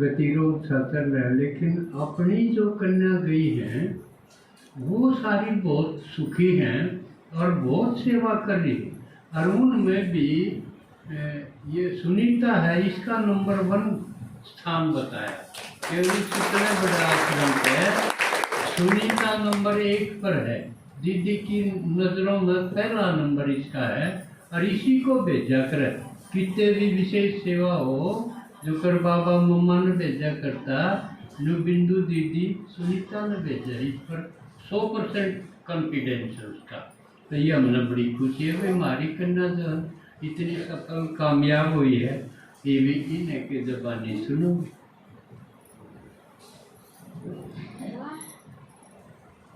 गतिरोध छात्र है, लेकिन अपनी जो कन्या गई हैं वो सारी बहुत सुखी हैं और बहुत सेवा कर रही है। और उनमें भी ये सुनीता है, इसका नंबर 1 स्थान बताया कि कितने बड़े आश्रम पे सुनीता नंबर 1 पर है। दीदी की नज़रों में पहला नंबर इसका है और इसी को भेजा कर कितने भी विशेष सेवा हो जो कर बाबा मम्मा ने भेजा करता, नो बिंदु दीदी सुनीता ने भेजा। इस पर 100% कॉन्फिडेंस है उसका। तो ये हमें बड़ी खुशी है भाई हमारी कन्या जो इतनी सफल कामयाब हुई है, ये भी इन्हें की ज़बानी सुनो।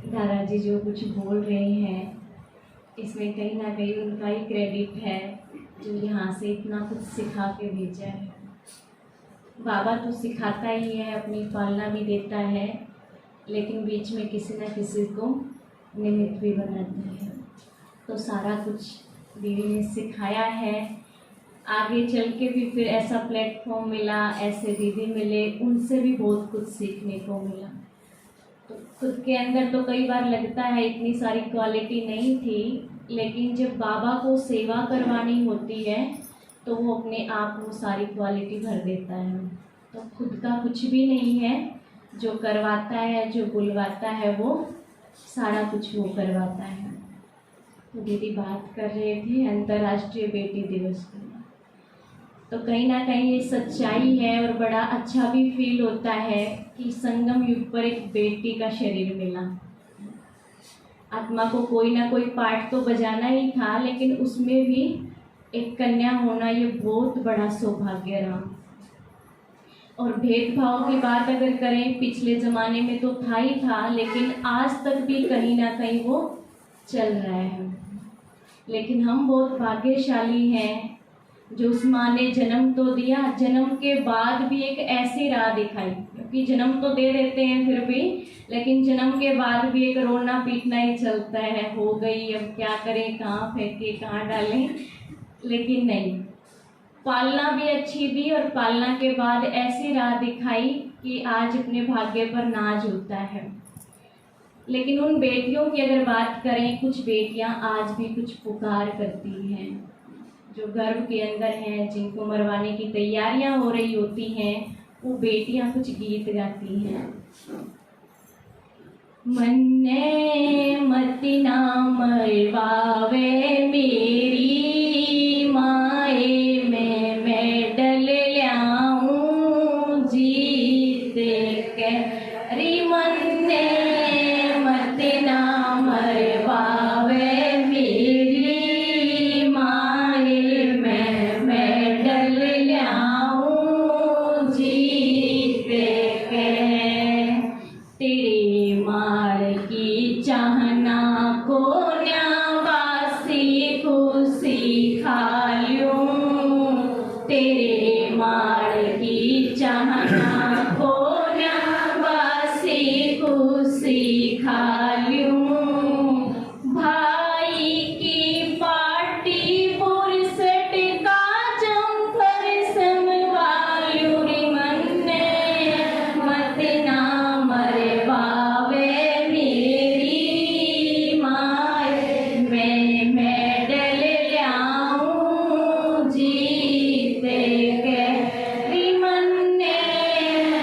दादाजी जो कुछ बोल रहे हैं इसमें कहीं ना कहीं उनका ही क्रेडिट है जो यहाँ से इतना कुछ सिखा के भेजा है। बाबा तो सिखाता ही है, अपनी पालना भी देता है, लेकिन बीच में किसी न किसी को निमित्त भी बनाता है। तो सारा कुछ दीदी ने सिखाया है। आगे चल के भी फिर ऐसा प्लेटफॉर्म मिला, ऐसे दीदी मिले, उनसे भी बहुत कुछ सीखने को मिला। तो खुद के अंदर तो कई बार लगता है इतनी सारी क्वालिटी नहीं थी, लेकिन जब बाबा को सेवा करवानी होती है तो वो अपने आप वो सारी क्वालिटी भर देता है। तो खुद का कुछ भी नहीं है, जो करवाता है, जो बुलवाता है, वो सारा कुछ वो करवाता है। तो दीदी बात कर रहे थे अंतर्राष्ट्रीय बेटी दिवस की, तो कहीं ना कहीं ये सच्चाई है और बड़ा अच्छा भी फील होता है कि संगम युग पर एक बेटी का शरीर मिला। आत्मा को कोई ना कोई पार्ट तो बजाना ही था, लेकिन उसमें भी एक कन्या होना ये बहुत बड़ा सौभाग्य रहा। और भेदभाव की बात अगर करें, पिछले ज़माने में तो था ही था, लेकिन आज तक भी कहीं ना कहीं वो चल रहा है। लेकिन हम बहुत भाग्यशाली हैं जो उस माँ ने जन्म तो दिया, जन्म के बाद भी एक ऐसी राह दिखाई, क्योंकि जन्म तो दे देते हैं फिर भी, लेकिन जन्म के बाद भी एक रोना पीटना ही चलता है, हो गई अब क्या करें, कहाँ फेंके, कहाँ डालें। लेकिन नहीं, पालना भी अच्छी दी और पालना के बाद ऐसी राह दिखाई कि आज अपने भाग्य पर नाज होता है। लेकिन उन बेटियों की अगर बात करें, कुछ बेटियां आज भी कुछ पुकार करती हैं, जो गर्भ के अंदर हैं, जिनको मरवाने की तैयारियां हो रही होती हैं, वो बेटियां कुछ गीत गाती हैं। मन्ने मति ना मरवावे मेरी माए, मैं डल ल्याऊं जीत के री। मन्ने मति ना मरवावे मेरी माए, मैं डल ल्याऊं जीत के। तेरे मार की चाहना को न्यावासी खुशी खा लूं, तेरे मार की चाहना को न्यावासी खुशी खा लूं। भाई की पार्टी पुरसट का जमकर संभालूं रे। मन्ने मत ना मरवावे मेरी माए, मैं डल ल्याऊं जीत के री। मन्ने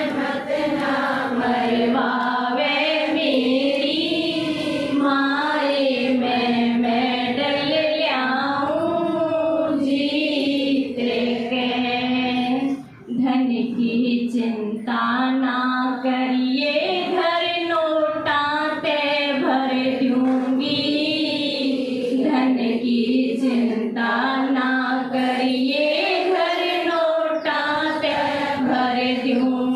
मत ना मरवावे मेरी माए, मैं डल ल्याऊं जीत के। धन की चिंता ना करिए, घर नोटा ते भर दूंगी। धन की चिंता ना करिए, घर नोटा ते भर दूंगी।